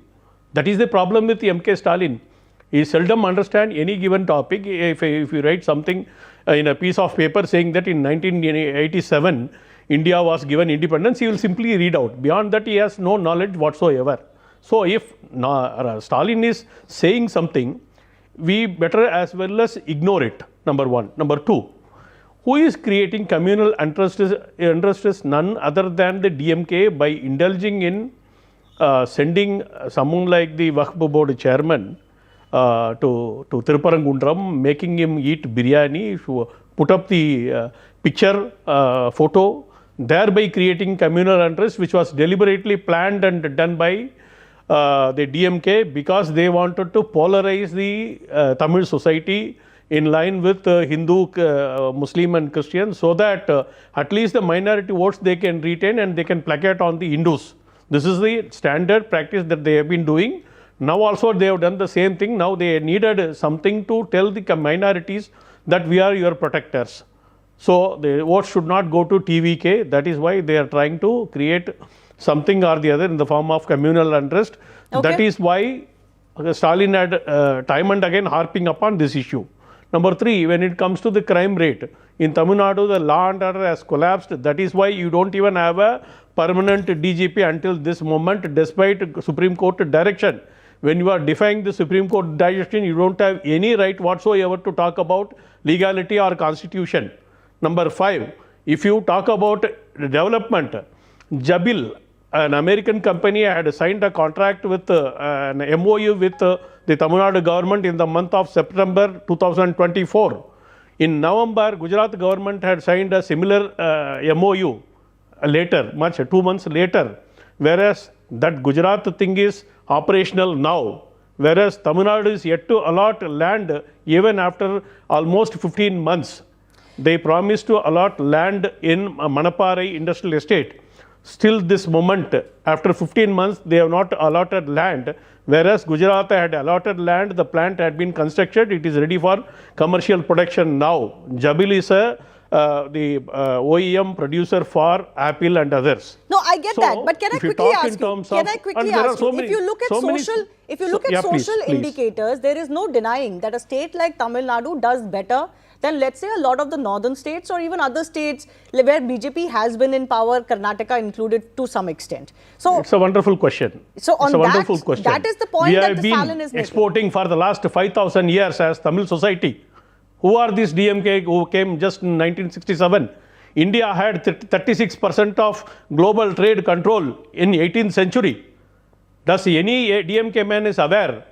That is the problem with M.K. Stalin. He seldom understands any given topic. If you write something in a piece of paper saying that in 1987 India was given independence, he will simply read out. Beyond that, he has no knowledge whatsoever. So if Stalin is saying something, we better as well as ignore it, number one. Number two, who is creating communal interest is none other than the DMK by indulging in sending someone like the Waqf Board chairman to Tirupurangundram, making him eat biryani, put up the picture photo, thereby creating communal interest, which was deliberately planned and done by the DMK because they wanted to polarize the Tamil society in line with Hindu, Muslim and Christian, so that at least the minority votes they can retain and they can placate on the Hindus. This is the standard practice that they have been doing. Now also they have done the same thing. Now they needed something to tell the minorities that we are your protectors. So the votes should not go to TVK. That is why they are trying to create something or the other in the form of communal interest. Okay. That is why Stalin had time and again harping upon this issue. Number three, when it comes to the crime rate, in Tamil Nadu, the law and order has collapsed. That is why you don't even have a permanent DGP until this moment, despite Supreme Court direction. When you are defying the Supreme Court direction, you don't have any right whatsoever to talk about legality or constitution. Number five, if you talk about development, Jabil, an American company, had signed a contract with an MOU with the Tamil Nadu government in the month of September 2024 In November, Gujarat government had signed a similar MOU later, 2 months later, whereas that Gujarat thing is operational now, whereas Tamil Nadu is yet to allot land even after almost 15 months. They promised to allot land in Manaparai Industrial Estate. Still this moment, after 15 months, they have not allotted land, whereas Gujarat had allotted land, the plant had been constructed, it is ready for commercial production now. Jabil is the OEM producer for Apple and others. No, I get that, but can I quickly ask you? If you look at social indicators, there is no denying that a state like Tamil Nadu does better than, let's say, a lot of the northern states or even other states where BJP has been in power, Karnataka included to some extent. So it's a wonderful question. So on that is the point that Stalin is making. Exporting for the last 5,000 years as Tamil society. Who are these DMK who came just in 1967? India had 36% of global trade control in 18th century. Does any DMK man is aware?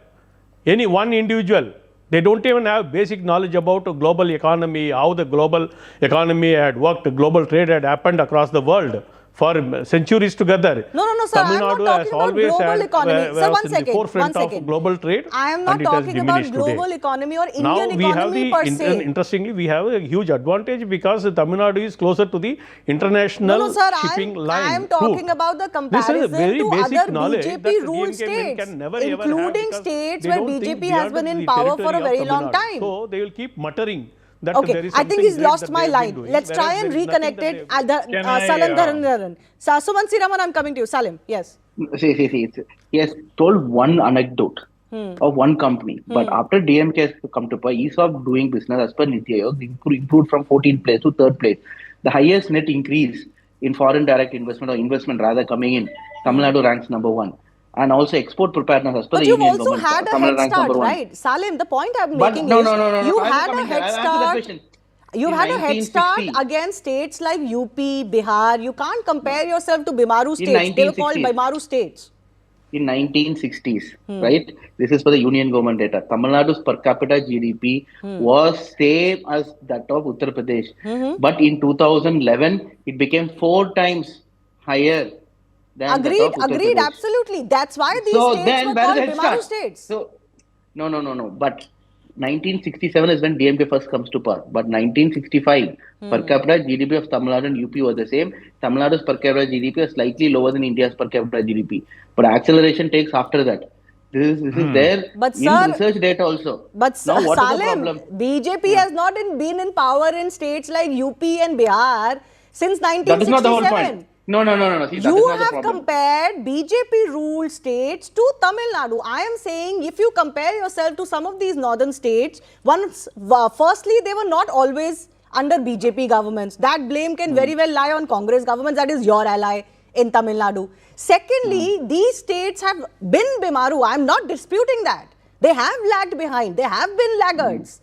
Any one individual? They don't even have basic knowledge about global economy, how the global economy had worked, global trade had happened across the world for centuries together. No, sir, I am not talking about global economy. Sir, one second. Global trade, I am not talking about global economy or Indian economy per se. Interestingly, we have a huge advantage because Tamil Nadu is closer to the international shipping line. I am talking about the comparison to other BJP-ruled states, including states where BJP has been in power for a very long time. So they will keep muttering. Okay, I think he's lost my line. Let's try and reconnect it. Salim Dharandaran. Suman Siraman, I'm coming to you. Salim, yes. See. He has told one anecdote of one company. But after DMK has come to power, ease of doing business as per Niti Aayog improved from 14th place to 3rd place. The highest net increase in foreign direct investment or investment rather coming in, Tamil Nadu ranks number 1. And also export preparedness as per the Union government. But you've also had a head start, right? Salim, the point I'm making is you had a head start. You had a head start against states like UP, Bihar. You can't compare yourself to Bimaru states. They were called Bimaru states. In 1960s, right? This is for the Union government data. Tamil Nadu's per capita GDP was same as that of Uttar Pradesh. But in 2011, it became 4 times higher. Agreed, absolutely. That's why these states were called Bimaru states. So, no. But 1967 is when DMK first comes to power. But 1965, per capita GDP of Tamil Nadu and UP was the same. Tamil Nadu's per capita GDP was slightly lower than India's per capita GDP. But acceleration takes after that. This is there in research data also. But Salim, BJP has not been in power in states like UP and Bihar since 1967. That is not the whole point. No. See, you have compared BJP-ruled states to Tamil Nadu. I am saying if you compare yourself to some of these northern states, firstly, they were not always under BJP governments. That blame can very well lie on Congress governments. That is your ally in Tamil Nadu. Secondly, these states have been Bimaru. I am not disputing that. They have lagged behind. They have been laggards.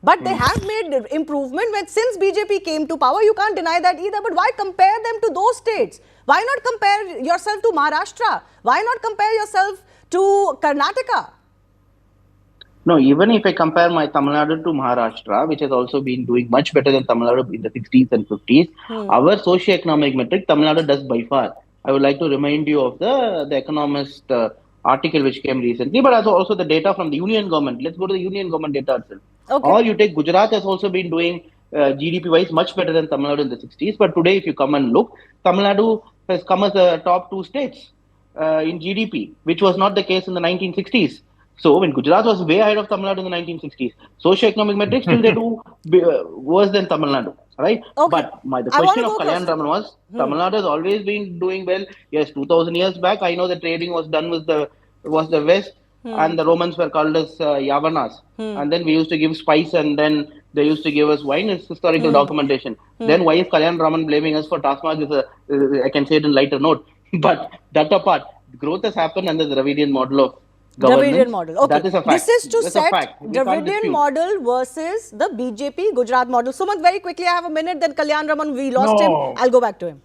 But they have made improvement since BJP came to power. You can't deny that either. But why compare them to those states? Why not compare yourself to Maharashtra? Why not compare yourself to Karnataka? No, even if I compare my Tamil Nadu to Maharashtra, which has also been doing much better than Tamil Nadu in the 60s and 50s, our socio-economic metric, Tamil Nadu does by far. I would like to remind you of the Economist article which came recently, but also the data from the Union government. Let's go to the Union government data itself. Okay. Or you take Gujarat has also been doing GDP-wise much better than Tamil Nadu in the 60s. But today, if you come and look, Tamil Nadu has come as the top 2 states in GDP, which was not the case in the 1960s. So when Gujarat was way ahead of Tamil Nadu in the 1960s, socio-economic metrics still they do worse than Tamil Nadu, right? Okay. But the question of Kalyan Raman was, Tamil Nadu has always been doing well. Yes, 2000 years back, I know the trading was done with the West. And the Romans were called as Yavanas. And then we used to give spice and then they used to give us wine. It's historical documentation. Then why is Kalyan Raman blaming us for Tasmak? I can say it in lighter note. But that apart, growth has happened under the Dravidian model of government. Dravidian model. Okay. That is a fact. This is to set Dravidian model versus the BJP Gujarat model. Sumant, very quickly, I have a minute. Then Kalyan Raman, we lost him. I'll go back to him.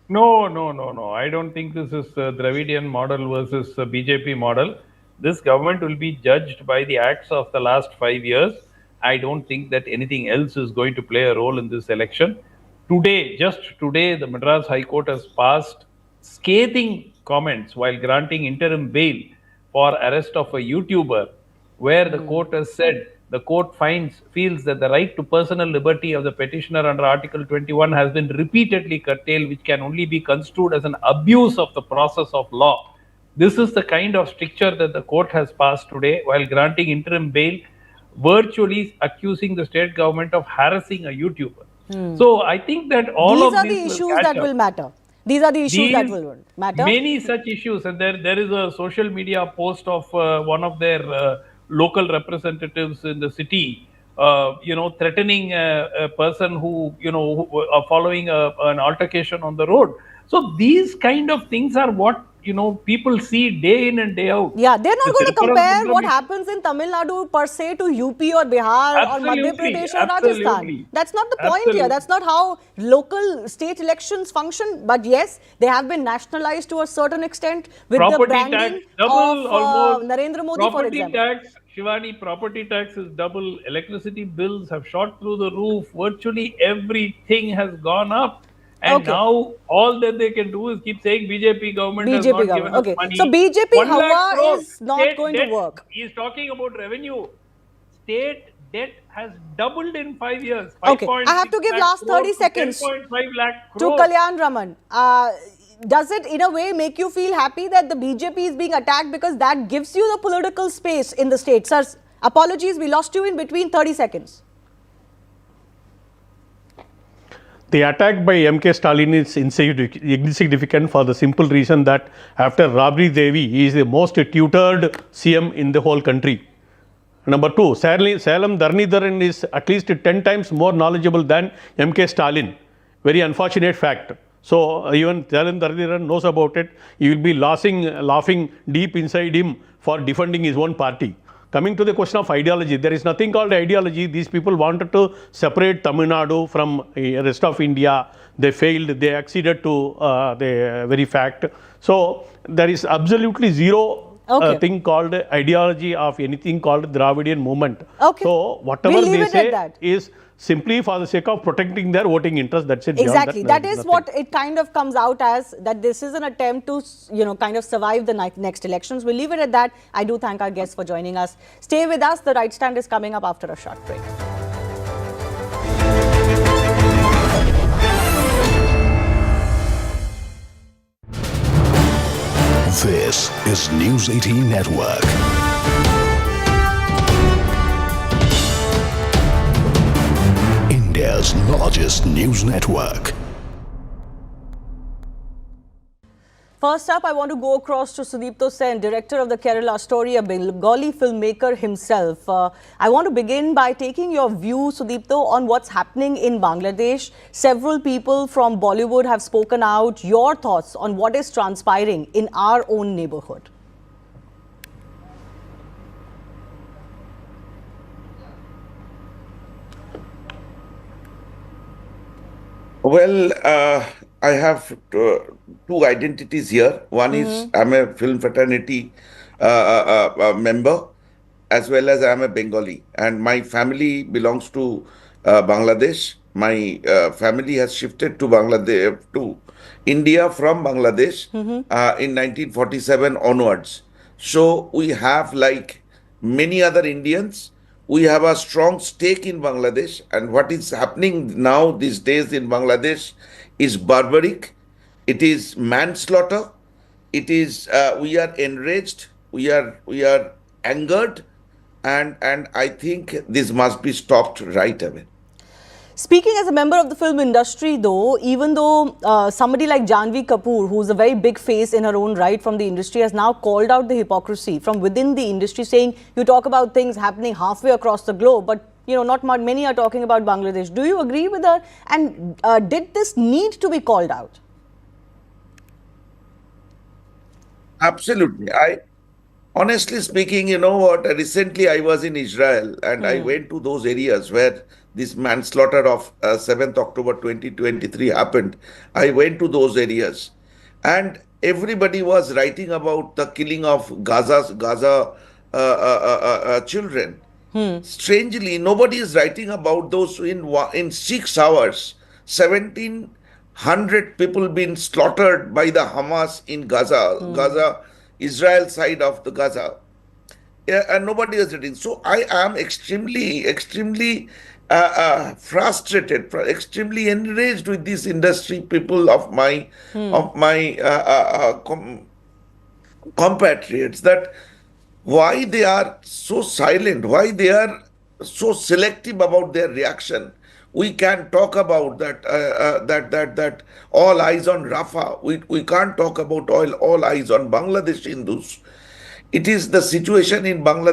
No. I don't think this is Dravidian model versus BJP model. This government will be judged by the acts of the last 5 years I don't think that anything else is going to play a role in this election. Today, just today, the Madras High Court has passed scathing comments while granting interim bail for arrest of a YouTuber, where the court has said the court feels that the right to personal liberty of the petitioner under Article 21 has been repeatedly curtailed, which can only be construed as an abuse of the process of law. This is the kind of stricture that the court has passed today while granting interim bail, virtually accusing the state government of harassing a YouTuber. So I think that all These of are these the will issues catch that up. will matter. These are the issues that These- will matter. Many such issues, and there is a social media post of one of their local representatives in the city, threatening a person who are following an altercation on the road. So these kind of things are what people see day in and day out. Yeah, they're not The going to Tirupura compare what Sundram- happens in Tamil Nadu per se to UP or Bihar or Madhya Absolutely, Pradesh or Rajasthan. absolutely. That's not the point here. Absolutely. That's not how local state elections function. But yes, they have been nationalized to a certain extent with the Property branding tax double of almost. Narendra Modi, for Property example. tax, Shivani, property tax is double. Electricity bills have shot through the roof. Virtually everything has gone up. And Okay. now all that they can do is keep saying BJP government has BJP not government. given us Okay. money. So BJP 1 lakh Hawa crore is not state going to debt. work. He is talking about revenue. State debt has doubled in 5 years. Okay. I have to 5.6 give lakh last crore 30 to seconds 10.5 lakh to crore. Kalyan Raman. Does it in a way make you feel happy that the BJP is being attacked because that gives you the political space in the state? Sir, apologies, we lost you in between 30 seconds. The attack by MK Stalin is insignificant for the simple reason that after Rabri Devi, he is the most tutored CM in the whole country. Number two, Salem Dharnidharan is at least 10 times more knowledgeable than MK Stalin. Very unfortunate fact. So even Salem Dharnidharan knows about it. He will be laughing deep inside him for defending his own party. Coming to the question of ideology, there is nothing called ideology. These people wanted to separate Tamil Nadu from the rest of India. They failed. They acceded to the very fact. So there is absolutely zero thing called ideology of anything called Dravidian movement. Okay. So whatever We'll leave they it at say that. is simply for the sake of protecting their voting interest. That's it. Exactly. That there is nothing. what it kind of comes out as, that this is an attempt to, kind of survive the next elections. We'll leave it at that. I do thank our guests for joining us. Stay with us. The Right Stand is coming up after a short break. This is News 18 Network. India's largest news network. First up, I want to go across to Sudipto Sen, director of the Kerala Story, a Bengali filmmaker himself. I want to begin by taking your view, Sudipto, on what's happening in Bangladesh. Several people from Bollywood have spoken out. Your thoughts on what is transpiring in our own neighborhood? Well, I have two identities here. One is I'm a film fraternity member, as well as I'm a Bengali, and my family belongs to Bangladesh. My family has shifted to Bangladesh, to India from Bangladesh in 1947 onwards. So we have, like many other Indians, we have a strong stake in Bangladesh, and what is happening now these days in Bangladesh is barbaric. It is manslaughter. It is we are enraged. We are angered, and I think this must be stopped right away. Speaking as a member of the film industry, though, even though somebody like Janhvi Kapoor, who's a very big face in her own right from the industry, has now called out the hypocrisy from within the industry, saying you talk about things happening halfway across the globe, but not many are talking about Bangladesh. Do you agree with her? And did this need to be called out? Absolutely. Honestly speaking, you know what? Recently, I was in Israel, and I went to those areas where this manslaughter of 7th October 2023 happened. I went to those areas, and everybody was writing about the killing of Gaza children. Strangely, nobody is writing about those in 6 hours. 1,700 people been slaughtered by the Hamas in Gaza, Israel side of the Gaza. Yeah, and nobody is reading. So I am extremely frustrated, extremely enraged with these industry people of my compatriots, that why they are so silent, why they are so selective about their reaction. We can talk about that all eyes on Rafah. We can't talk about all eyes on Bangladesh Hindus. It is the situation in Bangladesh.